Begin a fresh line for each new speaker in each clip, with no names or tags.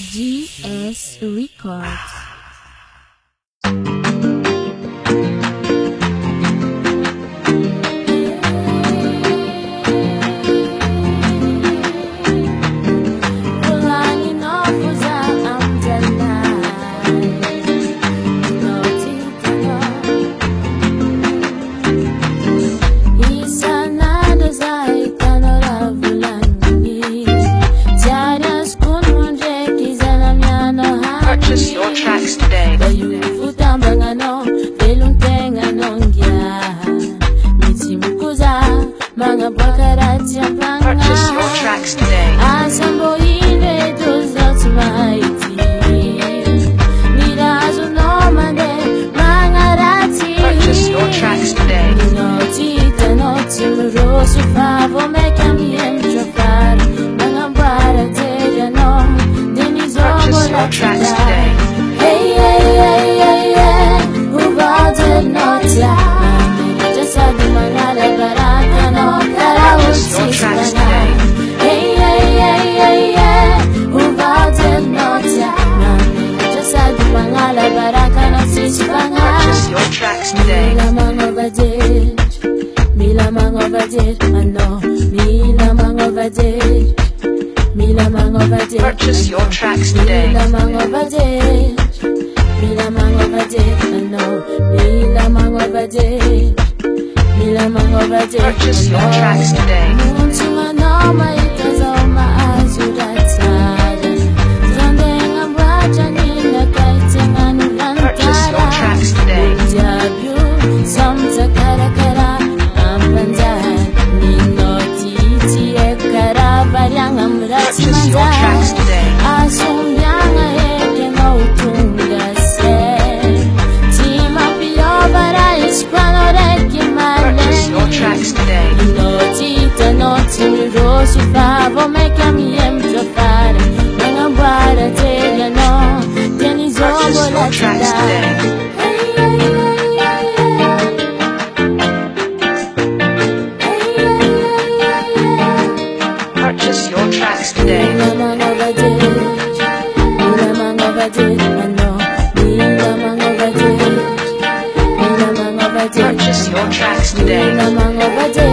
GS Records.
Purchase your tracks today. Purchase your tracks today. Purchase your tracks today. Purchase your tracks today.
Hey, hey, hey, hey, hey, who voted not ya? Just had the manala baraka no
Purchase your tracks today.
Hey, hey, hey, hey, hey, who voted not ya? Just had the manala baraka no sisipanga.
Purchase your tracks today.
Mila mangovadir, I know. Mila mangovadir. Mila mangovadir.
Purchase your tracks today.
Mila mangovadir. Mila mangovadir, I know. Mila mangovadir. Mila mangovadir.
Purchase your tracks today.
Munchuma no maitaza maazuratara. Zandenga mwacha nina kaitenga nuvantara.
Purchase your tracks today.
Jabu samza karakara ampanzara. Nino titi ekara varyanga murati
Purchase your tracks today.
Asumbyanga eke ngautunga se. Tima pio bara ispano reki
Purchase your tracks today.
Notita noti mirosu favo meka miembro fare. Nanga mbara telia no. Tieni zobo
Purchase
la
your tracks today. Purchase your tracks today.
Mila mangovadir. Mila mangovadir, I know. Mila mangovadir. Mila mangovadir.
Purchase your tracks today.
Mila mangovadir.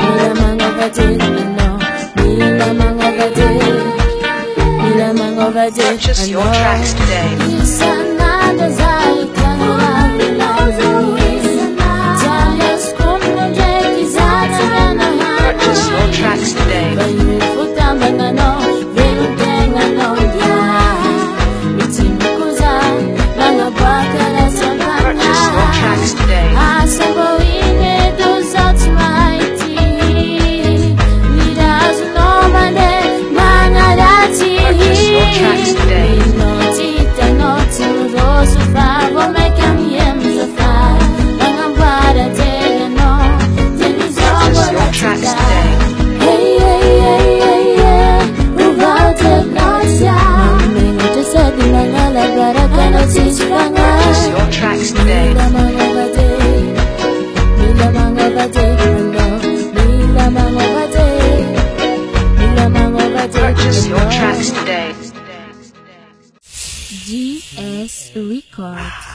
Mila mangovadir, I know. Mila mangovadir. Mila mangovadir,
Purchase your tracks today.
Isanada zaikana
Purchase your tracks today. Purchase your tracks today. Purchase your tracks today. Purchase your tracks today.
Hey, hey, hey, hey, hey, who voted not ya? Just said the mangala baraka no sisipanga.
Purchase your tracks today.
Mila mangovadir. Mila mangovadir, no. Mila mangovadir. Mila mangovadir.
Purchase your tracks today.
GS Records.